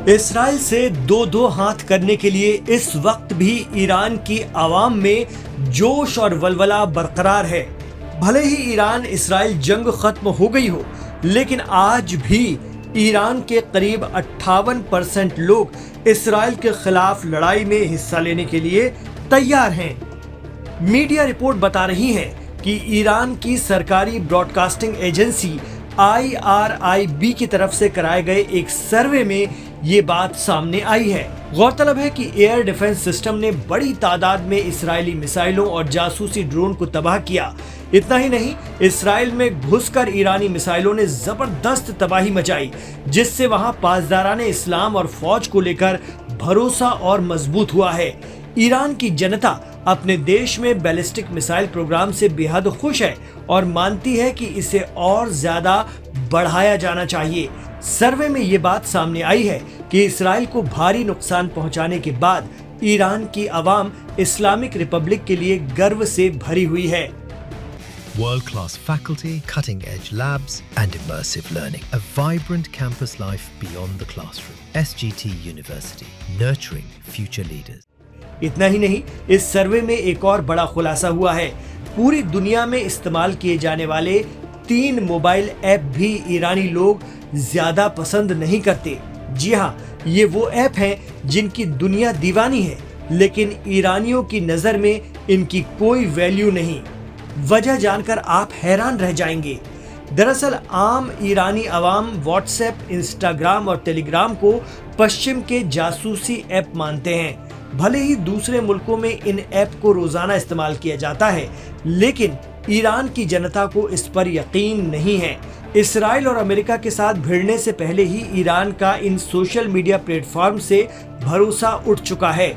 Israel से दो दो हाथ करने के लिए इस वक्त भी ईरान की आवाम में जोश और वलवला बरकरार है। भले ही ईरान इसराइल जंग खत्म हो गई हो, लेकिन आज भी ईरान के करीब 58% लोग इसराइल के खिलाफ लड़ाई में हिस्सा लेने के लिए तैयार हैं। मीडिया रिपोर्ट बता रही है कि ईरान की सरकारी ब्रॉडकास्टिंग एजेंसी IRIB की तरफ से कराए गए एक सर्वे में ये बात सामने आई है। गौरतलब है कि एयर डिफेंस सिस्टम ने बड़ी तादाद में इस्राएली मिसाइलों और जासूसी ड्रोन को तबाह किया। इतना ही नहीं, इसराइल में घुसकर ईरानी मिसाइलों ने जबरदस्त तबाही मचाई, जिससे वहां पासदाराने इस्लाम और फौज को लेकर भरोसा और मजबूत हुआ है। ईरान की जनता अपने देश में बैलिस्टिक मिसाइल प्रोग्राम से बेहद खुश है और मानती है कि इसे और ज्यादा बढ़ाया जाना चाहिए। सर्वे में ये बात सामने आई है कि इसराइल को भारी नुकसान पहुंचाने के बाद ईरान की आवाम इस्लामिक रिपब्लिक के लिए गर्व से भरी हुई है। World-class faculty, cutting-edge labs and immersive learning. A vibrant campus life beyond the classroom. SGT University, nurturing future leaders. इतना ही नहीं, इस सर्वे में एक और बड़ा खुलासा हुआ है। पूरी दुनिया में इस्तेमाल किए जाने वाले 3 मोबाइल ऐप भी ईरानी लोग ज्यादा पसंद नहीं करते। जी हाँ, ये वो ऐप हैं जिनकी दुनिया दीवानी है, लेकिन ईरानियों की नजर में इनकी कोई वैल्यू नहीं। वजह जानकर आप हैरान रह जाएंगे। दरअसल आम ईरानी अवाम व्हाट्सएप, इंस्टाग्राम और टेलीग्राम को पश्चिम के जासूसी ऐप मानते हैं। भले ही दूसरे मुल्कों में इन ऐप को रोजाना इस्तेमाल किया जाता है, लेकिन ईरान की जनता को इस पर यकीन नहीं है। इसराइल और अमेरिका के साथ भिड़ने से पहले ही ईरान का इन सोशल मीडिया प्लेटफॉर्म से भरोसा उठ चुका है।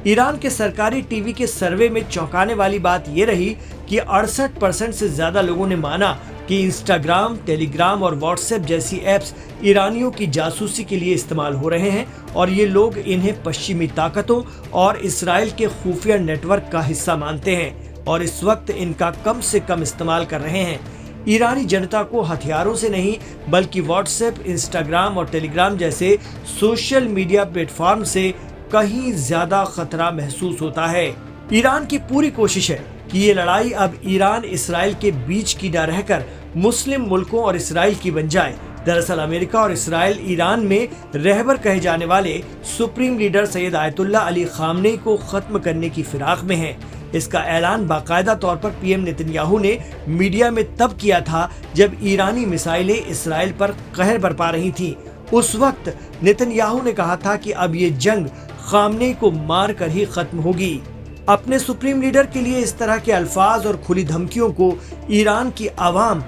ईरान के सरकारी टीवी के सर्वे में चौंकाने वाली बात यह रही कि 68% से ज्यादा लोगों ने माना कि इंस्टाग्राम, टेलीग्राम और व्हाट्सएप जैसी ऐप्स ईरानियों की जासूसी के लिए इस्तेमाल हो रहे हैं और ये लोग इन्हें पश्चिमी ताकतों और इसराइल के खुफिया नेटवर्क का हिस्सा मानते हैं और इस वक्त इनका कम से कम इस्तेमाल कर रहे हैं। ईरानी जनता को हथियारों से नहीं, बल्कि व्हाट्सएप, इंस्टाग्राम और टेलीग्राम जैसे सोशल मीडिया प्लेटफॉर्म से कहीं ज्यादा खतरा महसूस होता है। ईरान की पूरी कोशिश है कि ये लड़ाई अब ईरान इसराइल के बीच की न रहकर मुस्लिम मुल्कों और इसराइल की बन जाए। दरअसल अमेरिका और इसराइल ईरान में रहबर कहे जाने वाले supreme leader Syed Ayatollah Ali Khamenei को खत्म करने की फिराक में है। इसका ऐलान बाकायदा तौर पर पीएम नेतन्याहू ने मीडिया में तब किया था जब ईरानी मिसाइलें इसराइल पर कहर बरपा रही थी। उस वक्त नेतन्याहू ने कहा था कि अब ये जंग खामनेई को मार कर ही खत्म होगी। अपने सुप्रीम लीडर के लिए इस तरह के अल्फाज और खुली धमकियों को ईरान की आवाम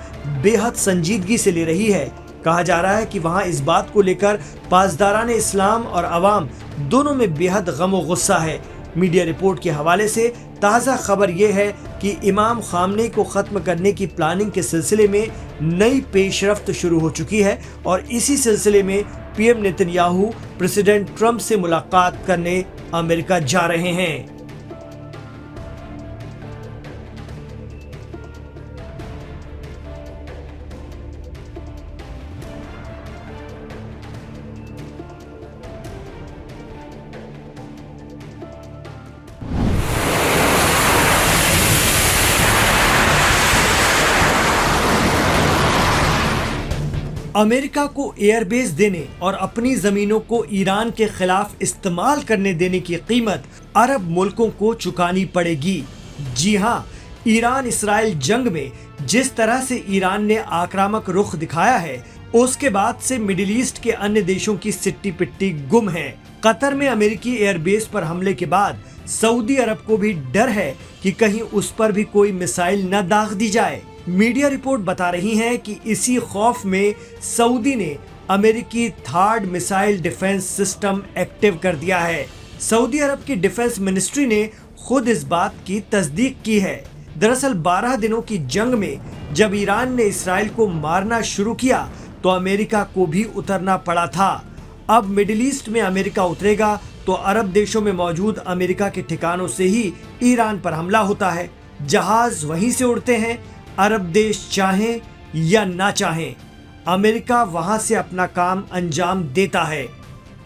बेहद संजीदगी से ले रही है। कहा जा रहा है कि वहां इस बात को लेकर पासदाराने इस्लाम और आवाम दोनों में बेहद गम और गुस्सा है। मीडिया रिपोर्ट के हवाले से ताज़ा खबर यह है कि इमाम खामनेई को खत्म करने की प्लानिंग के सिलसिले में नई पेशरफ्त शुरू हो चुकी है और इसी सिलसिले में पीएम नेतन्याहू प्रेसिडेंट ट्रंप से मुलाकात करने अमेरिका जा रहे हैं। अमेरिका को एयरबेस देने और अपनी जमीनों को ईरान के खिलाफ इस्तेमाल करने देने की कीमत अरब मुल्कों को चुकानी पड़ेगी। जी हाँ, ईरान इसराइल जंग में जिस तरह से ईरान ने आक्रामक रुख दिखाया है, उसके बाद से मिडिल ईस्ट के अन्य देशों की सिट्टी पिट्टी गुम है। कतर में अमेरिकी एयरबेस पर हमले के बाद सऊदी अरब को भी डर है कि कहीं उस पर भी कोई मिसाइल न दाग दी जाए। मीडिया रिपोर्ट बता रही है कि इसी खौफ में सऊदी ने अमेरिकी third missile defence system active कर दिया है। सऊदी अरब की डिफेंस मिनिस्ट्री ने खुद इस बात की तस्दीक की है। दरअसल 12 दिनों की जंग में जब ईरान ने इसराइल को मारना शुरू किया तो अमेरिका को भी उतरना पड़ा था। अब मिडिल ईस्ट में अमेरिका उतरेगा तो अरब देशों में मौजूद अमेरिका के ठिकानों से ही ईरान पर हमला होता है। जहाज वहीं से उड़ते हैं। अरब देश चाहें या ना चाहें, अमेरिका वहां से अपना काम अंजाम देता है।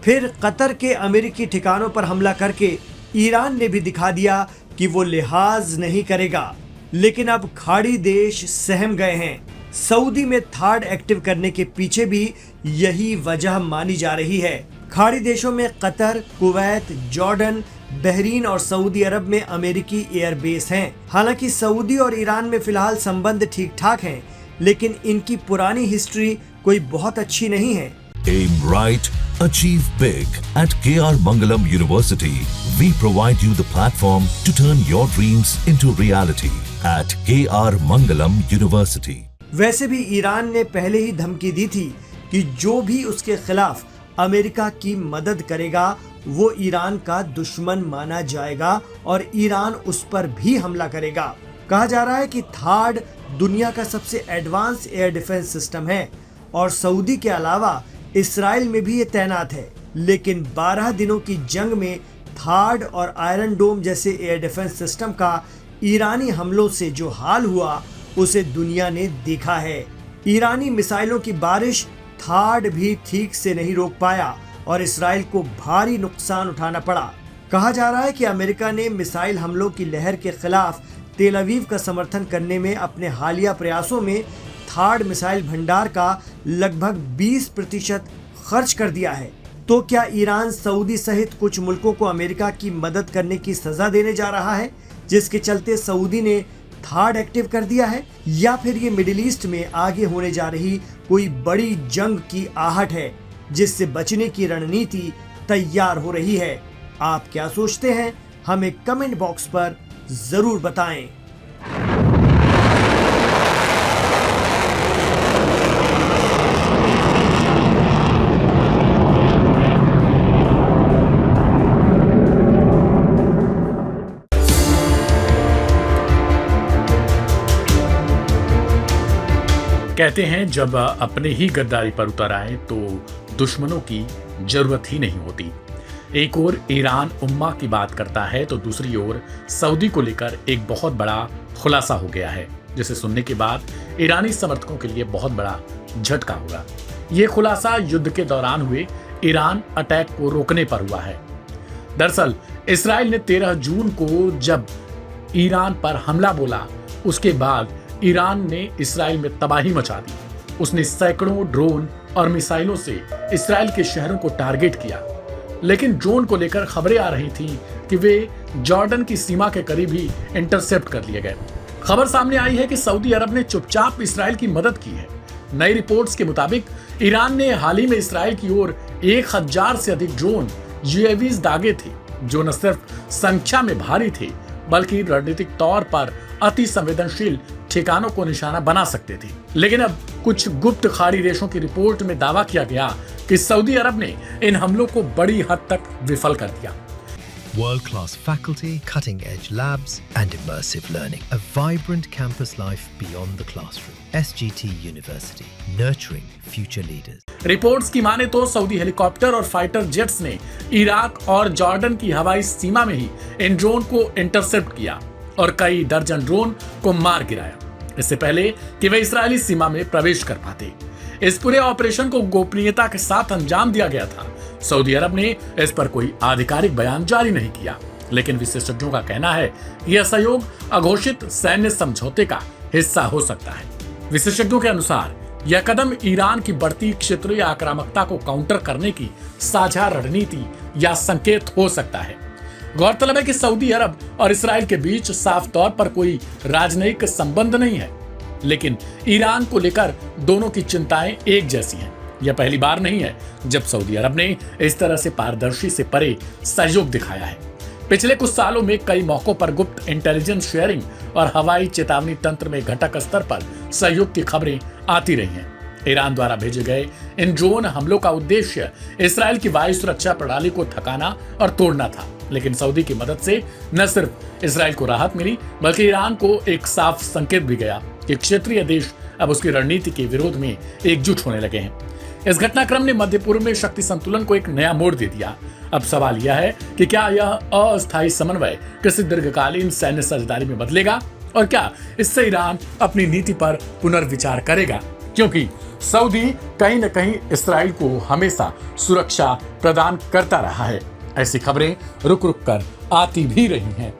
फिर कतर के अमेरिकी ठिकानों पर हमला करके ईरान ने भी दिखा दिया कि वो लिहाज नहीं करेगा। लेकिन अब खाड़ी देश सहम गए हैं। सऊदी में थाड एक्टिव करने के पीछे भी यही वजह मानी जा रही है। खाड़ी देशों में कतर, कुवैत, जॉर्डन, बहरीन और सऊदी अरब में अमेरिकी एयरबेस हैं। हालांकि सऊदी और ईरान में फिलहाल संबंध ठीक ठाक हैं, लेकिन इनकी पुरानी हिस्ट्री कोई बहुत अच्छी नहीं है। Aim right, achieve big. At KR Mangalam University, we provide you the platform to turn your dreams into reality. At KR Mangalam University. वैसे भी ईरान ने पहले ही धमकी दी थी कि जो भी उसके खिलाफ अमेरिका की मदद करेगा वो ईरान का दुश्मन माना जाएगा और ईरान उस पर भी हमला करेगा। कहा जा रहा है कि थाड दुनिया का सबसे एडवांस एयर डिफेंस सिस्टम है और सऊदी के अलावा इसराइल में भी ये तैनात है। लेकिन 12 दिनों की जंग में थाड और आयरन डोम जैसे एयर डिफेंस सिस्टम का ईरानी हमलों से जो हाल हुआ उसे दुनिया ने देखा है। ईरानी मिसाइलों की बारिश थाड भी ठीक से नहीं रोक पाया और इसराइल को भारी नुकसान उठाना पड़ा। कहा जा रहा है कि अमेरिका ने मिसाइल हमलों की लहर के खिलाफ तेल अवीव का समर्थन करने में अपने हालिया प्रयासों में थाड मिसाइल भंडार का लगभग 20% खर्च कर दिया है। तो क्या ईरान सऊदी सहित कुछ मुल्कों को अमेरिका की मदद करने की सजा देने जा रहा है, जिसके चलते सऊदी ने थाड एक्टिव कर दिया है, या फिर ये मिडिल ईस्ट में आगे होने जा रही कोई बड़ी जंग की आहट है जिससे बचने की रणनीति तैयार हो रही है? आप क्या सोचते हैं, हमें कमेंट बॉक्स पर जरूर बताएं। कहते हैं जब अपने ही गद्दारी पर उतर आए तो दुश्मनों की जरूरत ही नहीं होती। एक ओर ईरान उम्मा की बात करता है तो दूसरी ओर सऊदी को लेकर एक बहुत बड़ा खुलासा हो गया है, जिसे सुनने के बाद ईरानी समर्थकों के लिए बहुत बड़ा झटका होगा। ये खुलासा युद्ध के दौरान हुए ईरान अटैक को रोकने पर हुआ है। दरअसल इसराइल ने 13 जून को जब ईरान पर हमला बोला, उसके बाद ईरान ने इसराइल में तबाही मचा दी। उसने सैकड़ों ड्रोन और मिसाइलों से इसराइल के शहरों को टारगेट किया। लेकिन ड्रोन को लेकर खबरें आ रही थीं कि वे जॉर्डन की सीमा के करीब ही इंटरसेप्ट कर लिए गए। खबर सामने आई है कि सऊदी अरब ने चुपचाप इसराइल की मदद की है। नई रिपोर्ट्स के मुताबिक ईरान ने हाल ही में इसराइल की ओर 1000 से अधिक ड्रोन यूएवीज दागे थे, जो न सिर्फ संख्या में भारी थे बल्कि रणनीतिक तौर पर अति संवेदनशील ठिकानों को निशाना बना सकते थे। लेकिन अब कुछ गुप्त खाड़ी देशों की रिपोर्ट में दावा किया गया कि सऊदी अरब ने इन हमलों को बड़ी हद तक विफल कर दिया। World-class faculty, cutting-edge labs, and immersive learning. A vibrant campus life beyond the classroom. SGT University, nurturing future leaders. Reports की माने तो सऊदी हेलीकॉप्टर और फाइटर जेट्स ने इराक और जॉर्डन की हवाई सीमा में ही इन ड्रोन को इंटरसेप्ट किया और कई दर्जन ड्रोन को मार गिराया, इससे पहले कि वे इस्राएली सीमा में प्रवेश कर पाते। इस पूरे ऑपरेशन को गोपनीयता के साथ अंजाम दिया गया था। सऊदी अरब ने इस पर कोई आधिकारिक बयान जारी नहीं किया, लेकिन विशेषज्ञों का कहना है कि यह सहयोग अघोषित सैन्य समझौते का हिस्सा हो सकता है। विशेषज्ञों के अनुसार यह कदम ईरान की बढ़ती क्षेत्रीय आक्रामकता को काउंटर करने की साझा रणनीति या संकेत हो सकता है। गौरतलब है कि सऊदी अरब और इसराइल के बीच साफ तौर पर कोई राजनयिक संबंध नहीं है, लेकिन ईरान को लेकर दोनों की चिंताएं एक जैसी हैं। यह पहली बार नहीं है जब सऊदी अरब ने इस तरह से पारदर्शी से परे सहयोग दिखाया है। पिछले कुछ सालों में कई मौकों पर गुप्त इंटेलिजेंस शेयरिंग और हवाई चेतावनी तंत्र में घटक स्तर पर सहयोग की खबरें आती रही हैं। ईरान द्वारा भेजे गए इन ड्रोन हमलों का उद्देश्य इसराइल की वायु सुरक्षा प्रणाली को थकाना और तोड़ना था, लेकिन सऊदी की मदद से न सिर्फ इसराइल को राहत मिली बल्कि ईरान को एक साफ संकेत भी गया कि क्षेत्रीय देश अब उसकी रणनीति के विरोध में एकजुट होने लगे हैं। इस घटनाक्रम ने मध्य पूर्व में शक्ति संतुलन को एक नया मोड़ दे दिया। अब सवाल यह है कि क्या यह अस्थायी समन्वय किसी दीर्घकालीन सैन्य साझेदारी में बदलेगा और क्या इससे ईरान अपनी नीति पर पुनर्विचार करेगा? क्योंकि सऊदी कहीं न कहीं इस्राइल को हमेशा सुरक्षा प्रदान करता रहा है। ऐसी खबरें रुक रुक कर आती भी रही हैं।